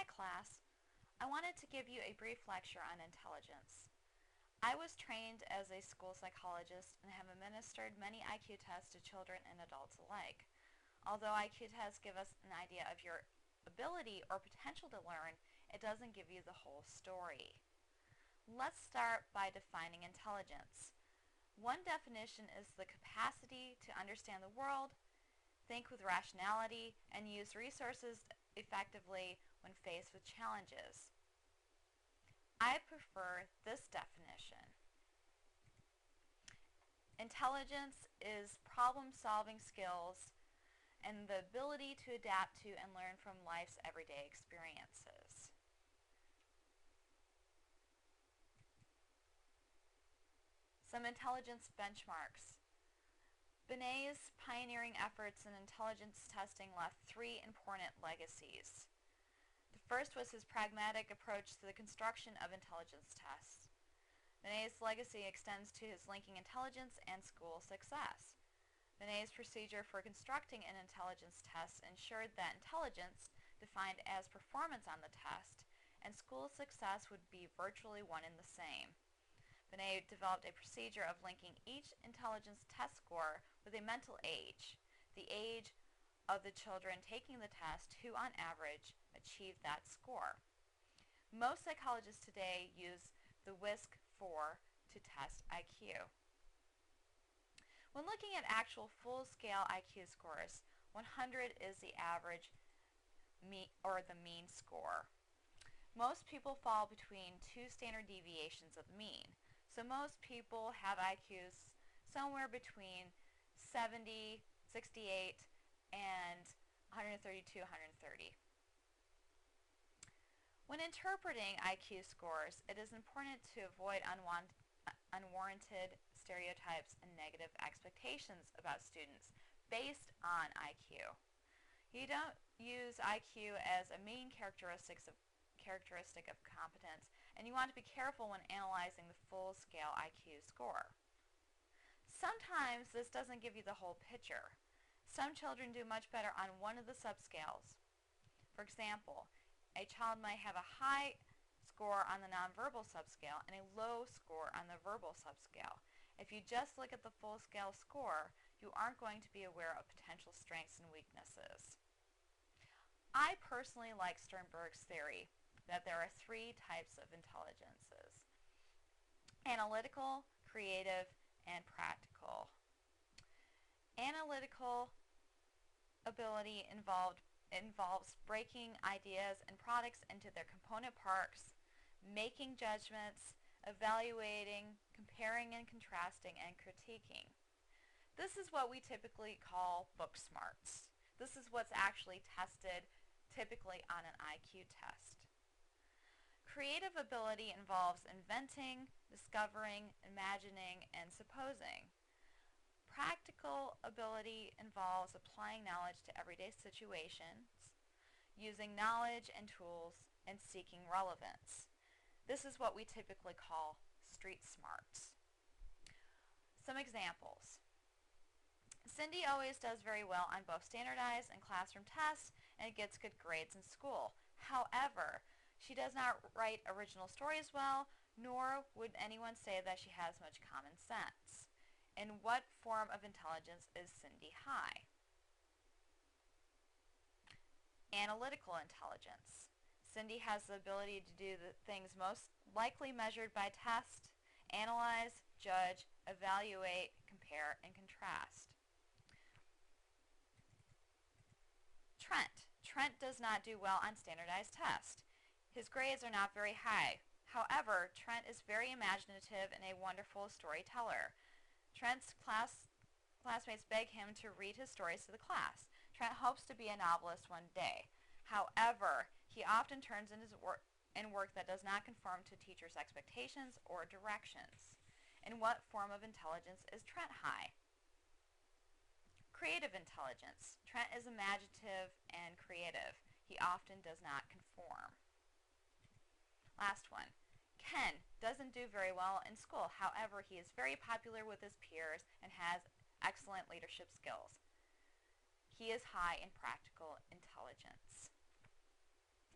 Hi class, I wanted to give you a brief lecture on intelligence. I was trained as a school psychologist and have administered many IQ tests to children and adults alike. Although IQ tests give us an idea of your ability or potential to learn, it doesn't give you the whole story. Let's start by defining intelligence. One definition is the capacity to understand the world, think with rationality, and use resources effectively when faced with challenges. I prefer this definition. Intelligence is problem-solving skills and the ability to adapt to and learn from life's everyday experiences. Some intelligence benchmarks. Binet's pioneering efforts in intelligence testing left three important legacies. The first was his pragmatic approach to the construction of intelligence tests. Binet's legacy extends to his linking intelligence and school success. Binet's procedure for constructing an intelligence test ensured that intelligence, defined as performance on the test, and school success would be virtually one and the same. Binet developed a procedure of linking each intelligence test score with a mental age, the age of the children taking the test who, on average, achieved that score. Most psychologists today use the WISC-4 to test IQ. When looking at actual full-scale IQ scores, 100 is the average or the mean score. Most people fall between two standard deviations of the mean. So most people have IQs somewhere between 70, 68, and 132, 130. When interpreting IQ scores, it is important to avoid unwarranted stereotypes and negative expectations about students based on IQ. You don't use IQ as a main characteristic of competence, and you want to be careful when analyzing the full-scale IQ score. Sometimes this doesn't give you the whole picture. Some children do much better on one of the subscales. For example, a child might have a high score on the nonverbal subscale and a low score on the verbal subscale. If you just look at the full-scale score, you aren't going to be aware of potential strengths and weaknesses. I personally like Sternberg's theory that there are three types of intelligences: analytical, creative, and practical. Analytical ability involves breaking ideas and products into their component parts, making judgments, evaluating, comparing and contrasting, and critiquing. This is what we typically call book smarts. This is what's actually tested typically on an IQ test. Creative ability involves inventing, discovering, imagining, and supposing. Practical ability involves applying knowledge to everyday situations, using knowledge and tools, and seeking relevance. This is what we typically call street smarts. Some examples. Cindy always does very well on both standardized and classroom tests and gets good grades in school. However, she does not write original stories well, nor would anyone say that she has much common sense. In what form of intelligence is Cindy high? Analytical intelligence. Cindy has the ability to do the things most likely measured by test: analyze, judge, evaluate, compare, and contrast. Trent. Trent does not do well on standardized tests. His grades are not very high. However, Trent is very imaginative and a wonderful storyteller. Trent's classmates beg him to read his stories to the class. Trent hopes to be a novelist one day. However, he often turns in his work that does not conform to teachers' expectations or directions. In what form of intelligence is Trent high? Creative intelligence. Trent is imaginative and creative. He often does not conform. Last one. Ken doesn't do very well in school. However, he is very popular with his peers and has excellent leadership skills. He is high in practical intelligence.